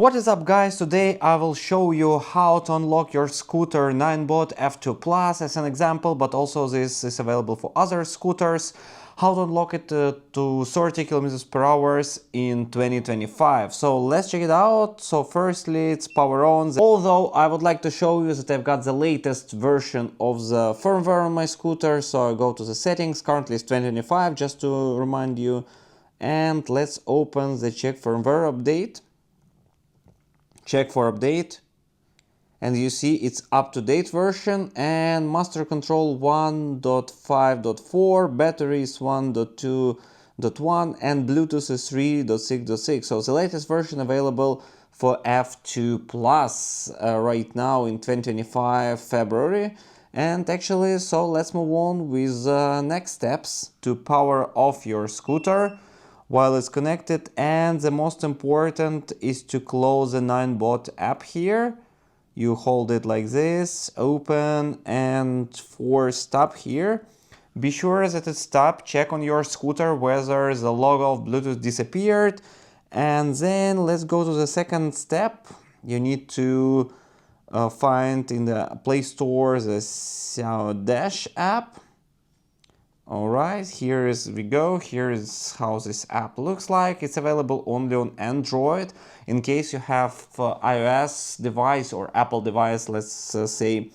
What is up, guys? Today I will show you how to unlock your scooter Ninebot F2 Plus as an example, but also this is available for other scooters. How to unlock it to 30 kilometers per hour in 2025. So let's check it out. So firstly, it's power on. Although I would like to show you that I've got the latest version of the firmware on my scooter. So I go to the settings. Currently it's 2025, just to remind you. And let's open the check firmware update. Check for update, and you see it's up-to-date version and master control 1.5.4, battery is 1.2.1 and Bluetooth is 3.6.6. So the latest version available for F2 Plus right now in 2025 February. And actually, so let's move on with next steps to power off your scooter while it's connected, and the most important is to close the Ninebot app here. You hold it like this, open, and force stop here. Be sure that it's stopped. Check on your scooter whether the logo of Bluetooth disappeared. And then let's go to the second step. You need to find in the Play Store the Xiaomi Dash app. Alright, here we go. Here is how this app looks like. It's available only on Android. In case you have iOS device or Apple device, let's say,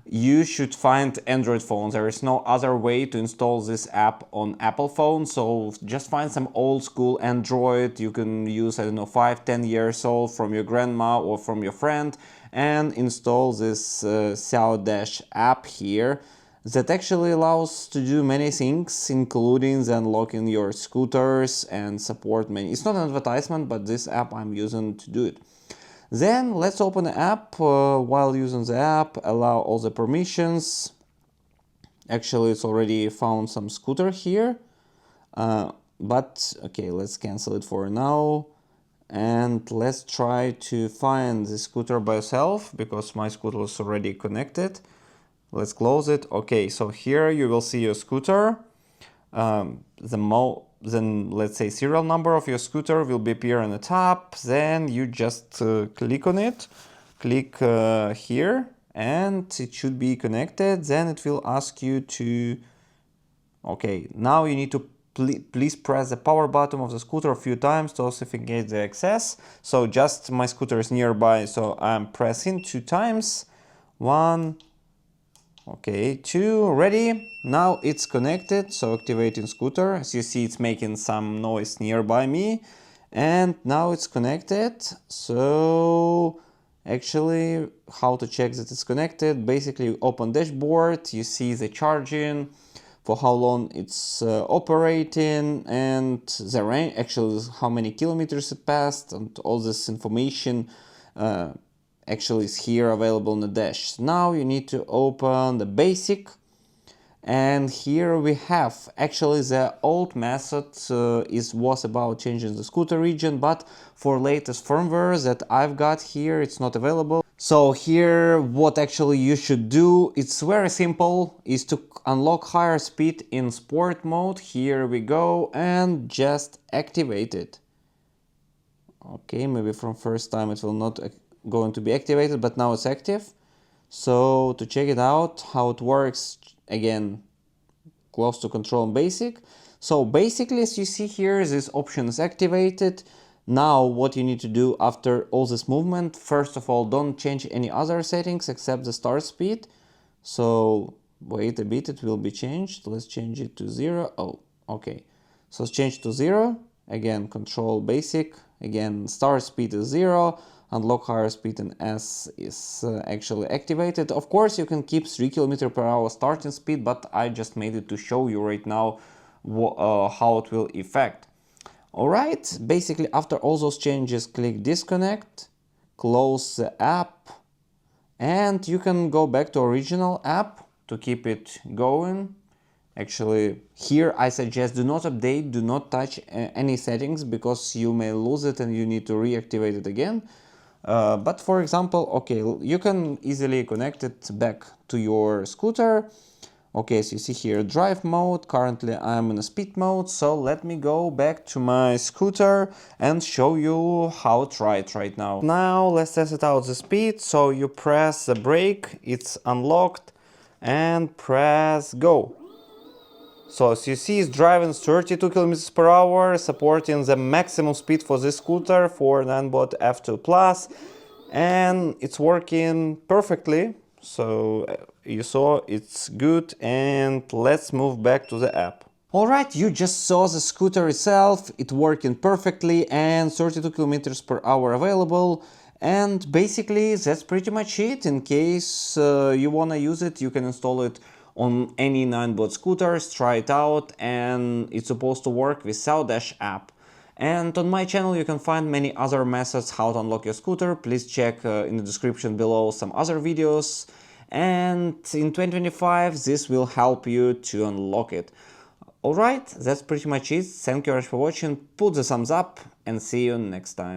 you should find Android phone. There is no other way to install this app on Apple phone. So just find some old school Android. You can use, I don't know, 5-10 years old from your grandma or from your friend, and install this Xiaomi Dash app here. That actually allows to do many things, including the unlocking your scooters and support many. It's not an advertisement, but this app I'm using to do it. Then let's open the app. While using the app, allow all the permissions. Actually, it's already found some scooter here. But okay, let's cancel it for now. And let's try to find the scooter by itself, because my scooter is already connected. Let's close it. Okay, so here you will see your scooter. Then let's say serial number of your scooter will be appear on the top. Then you just click on it. Click here, and it should be connected. Then it will ask you to. Okay, now you need to please press the power button of the scooter a few times to authenticate the access. So just my scooter is nearby, so I'm pressing 2 times. 1. Okay, 2, ready. Now it's connected, so activating scooter. As you see, it's making some noise nearby me. And now it's connected. So actually, how to check that it's connected? Basically, open dashboard, you see the charging, for how long it's operating, and the range, actually how many kilometers it passed, and all this information actually is here available on the dash. Now you need to open the basic, and here we have actually the old method was about changing the scooter region, but for latest firmware that I've got here, it's not available. So here what actually you should do, it's very simple, is to unlock higher speed in sport mode. Here we go, and just activate it. Okay, maybe from first time it will not going to be activated, but now it's active. So to check it out how it works, again, close to control and basic. So basically, as you see here, this option is activated. Now what you need to do after all this movement, first of all, don't change any other settings except the start speed. So wait a bit, it will be changed. Let's change it to 0. Oh, okay, so it's changed to 0. Again, control basic. Again, start speed is 0. Unlock higher speed and S is actually activated. Of course, you can keep 3 km per hour starting speed, but I just made it to show you right now how it will affect. Alright, basically after all those changes, click disconnect, close the app, and you can go back to original app to keep it going. Actually, here I suggest do not update, do not touch any settings, because you may lose it and you need to reactivate it again. But for example, okay, you can easily connect it back to your scooter. Okay, so you see here drive mode. Currently I'm in a speed mode, so let me go back to my scooter and show you how to try it right now. Now let's test it out the speed. So you press the brake, it's unlocked, and press go. So as you see, it's driving 32 km per hour, supporting the maximum speed for this scooter for Ninebot F2 Plus, and it's working perfectly. So you saw it's good, and let's move back to the app. Alright, you just saw the scooter itself, it working perfectly and 32 km per hour available. And basically that's pretty much it. In case you wanna use it, you can install it on any Ninebot scooters, try it out, and it's supposed to work without Dash app. And on my channel you can find many other methods how to unlock your scooter. Please check in the description below some other videos. And in 2025 this will help you to unlock it. Alright, that's pretty much it. Thank you very much for watching, put the thumbs up and see you next time.